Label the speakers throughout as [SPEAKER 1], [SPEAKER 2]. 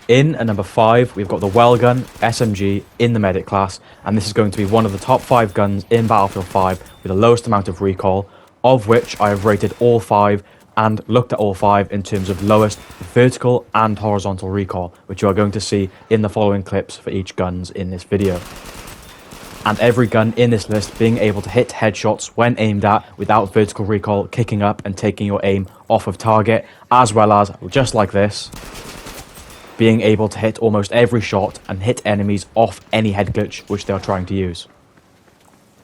[SPEAKER 1] In at number 5, we've got the Wellgun SMG in the Medic class, and this is going to be one of the top 5 guns in Battlefield 5 with the lowest amount of recoil, of which I have rated all 5 and looked at all 5 in terms of lowest vertical and horizontal recoil, which you are going to see in the following clips for each guns in this video. And every gun in this list being able to hit headshots when aimed at without vertical recoil kicking up and taking your aim off of target, as well as, just like this, being able to hit almost every shot and hit enemies off any head glitch which they are trying to use.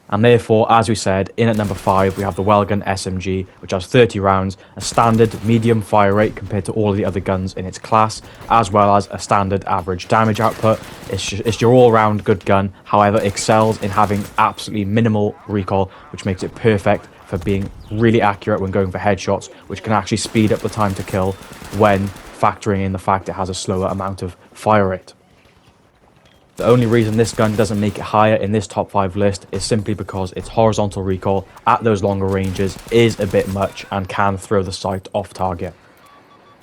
[SPEAKER 1] And therefore, as we said, in at number 5 we have the Wellgun SMG, which has 30 rounds, a standard medium fire rate compared to all of the other guns in its class, as well as a standard average damage output. It's your all-round good gun, however excels in having absolutely minimal recoil, which makes it perfect for being really accurate when going for headshots, which can actually speed up the time to kill when factoring in the fact it has a slower amount of fire rate. The only reason this gun doesn't make it higher in this top 5 list is simply because its horizontal recoil at those longer ranges is a bit much and can throw the sight off target.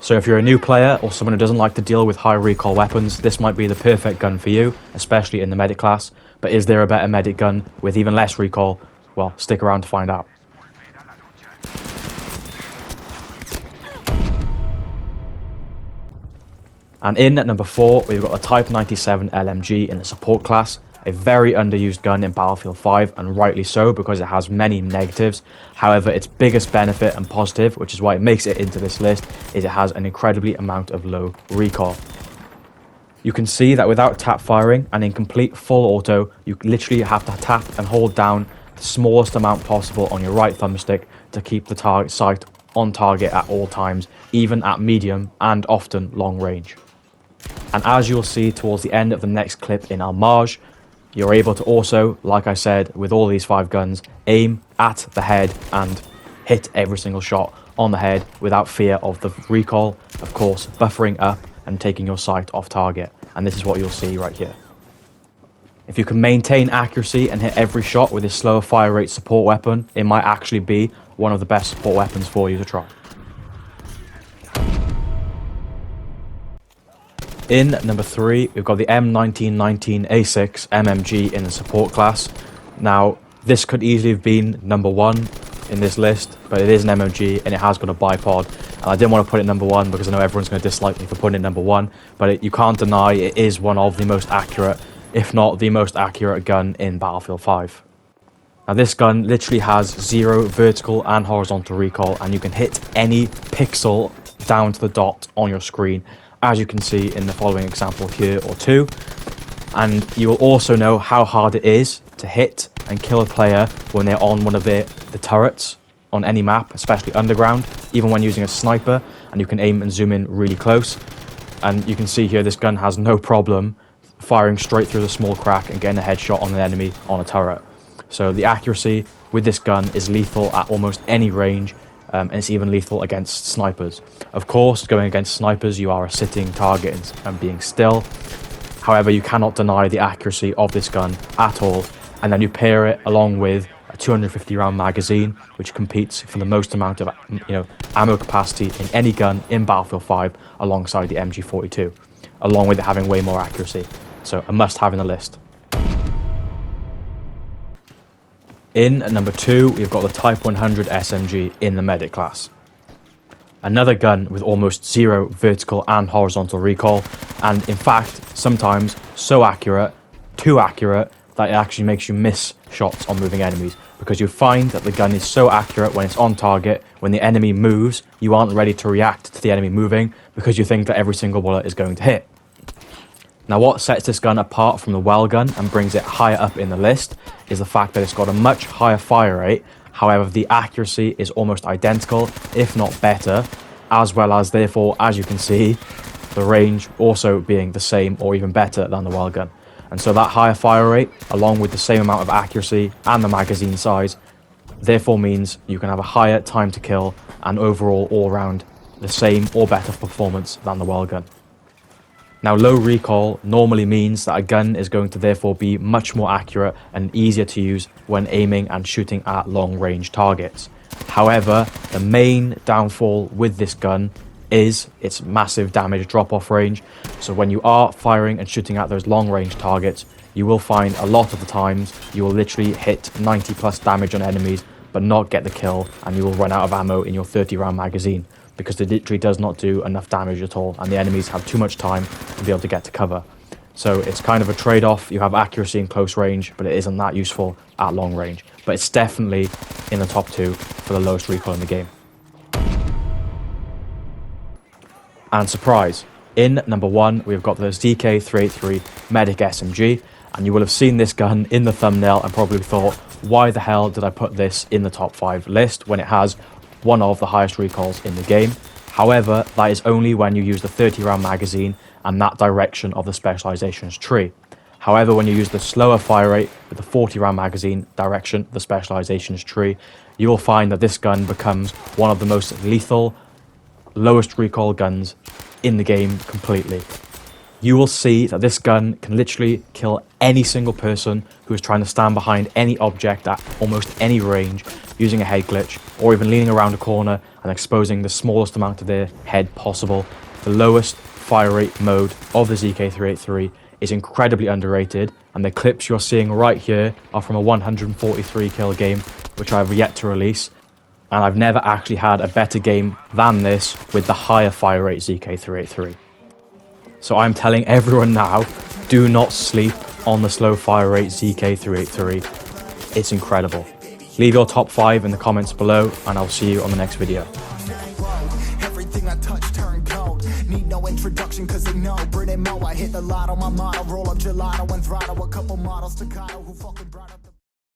[SPEAKER 1] So if you're a new player or someone who doesn't like to deal with high recoil weapons, this might be the perfect gun for you, especially in the medic class. But is there a better medic gun with even less recoil? Well, stick around to find out. And in at number 4, we've got a Type 97 LMG in the support class, a very underused gun in Battlefield 5, and rightly so because it has many negatives. However, its biggest benefit and positive, which is why it makes it into this list, is it has an incredibly amount of low recoil. You can see that without tap firing and in complete full auto, you literally have to tap and hold down the smallest amount possible on your right thumbstick to keep the target sight on target at all times, even at medium and often long range. And as you'll see towards the end of the next clip in Armage, you're able to also, like I said, with all these 5 guns, aim at the head and hit every single shot on the head without fear of the recoil, of course, buffering up and taking your sight off target. And this is what you'll see right here. If you can maintain accuracy and hit every shot with this slower fire rate support weapon, it might actually be one of the best support weapons for you to try. In at number 3, we've got the M1919A6 MMG in the support class. Now, this could easily have been number 1 in this list, but it is an MMG and it has got a bipod. And I didn't want to put it number 1 because I know everyone's going to dislike me for putting it number 1, but you can't deny it is one of the most accurate, if not the most accurate gun in Battlefield 5. Now, this gun literally has 0 vertical and horizontal recoil, and you can hit any pixel down to the dot on your screen, as you can see in the following example here or 2. And you will also know how hard it is to hit and kill a player when they're on one of the turrets on any map, especially underground, even when using a sniper, and you can aim and zoom in really close. And you can see here this gun has no problem firing straight through the small crack and getting a headshot on an enemy on a turret. So the accuracy with this gun is lethal at almost any range, and it's even lethal against snipers. Of course, going against snipers, you are a sitting target and being still. However, you cannot deny the accuracy of this gun at all. And then you pair it along with a 250 round magazine, which competes for the most amount of ammo capacity in any gun in Battlefield 5, alongside the MG42, along with it having way more accuracy. So a must-have in the list. In at number 2, we've got the Type 100 SMG in the medic class. Another gun with almost 0 vertical and horizontal recoil, and in fact, sometimes so accurate, too accurate, that it actually makes you miss shots on moving enemies, because you find that the gun is so accurate when it's on target. When the enemy moves, you aren't ready to react to the enemy moving because you think that every single bullet is going to hit. Now, what sets this gun apart from the Wellgun and brings it higher up in the list is the fact that it's got a much higher fire rate. However, the accuracy is almost identical, if not better, as well as, therefore, as you can see, the range also being the same or even better than the Wellgun. And so that higher fire rate, along with the same amount of accuracy and the magazine size, therefore means you can have a higher time to kill and overall all-round the same or better performance than the Wellgun. Now, low recoil normally means that a gun is going to therefore be much more accurate and easier to use when aiming and shooting at long-range targets. However, the main downfall with this gun is its massive damage drop-off range. So when you are firing and shooting at those long-range targets, you will find a lot of the times you will literally hit 90 plus damage on enemies but not get the kill, and you will run out of ammo in your 30-round magazine because it literally does not do enough damage at all, and the enemies have too much time to be able to get to cover. So it's kind of a trade-off. You have accuracy in close range, but it isn't that useful at long range. But it's definitely in the top 2 for the lowest recoil in the game. And surprise, in number 1, we've got the DK33 Medic SMG, and you will have seen this gun in the thumbnail and probably thought, why the hell did I put this in the top 5 list when it has one of the highest recoils in the game? However, that is only when you use the 30-round magazine and that direction of the specializations tree. However, when you use the slower fire rate with the 40-round magazine direction of the specializations tree, you will find that this gun becomes one of the most lethal, lowest recoil guns in the game completely. You will see that this gun can literally kill any single person who is trying to stand behind any object at almost any range using a head glitch, or even leaning around a corner and exposing the smallest amount of their head possible. The lowest fire rate mode of the DK33 is incredibly underrated, and the clips you're seeing right here are from a 143 kill game which I have yet to release, and I've never actually had a better game than this with the higher fire rate DK383. So I'm telling everyone now, do not sleep on the slow fire rate DK383. It's incredible. Leave your top 5 in the comments below, and I'll see you on the next video.
[SPEAKER 2] Everything I touch turn cold. Need no introduction cause they know Brit and Mo. I hit the lotto, my motto. Roll up gelato and throttle a couple models staccato who fuck with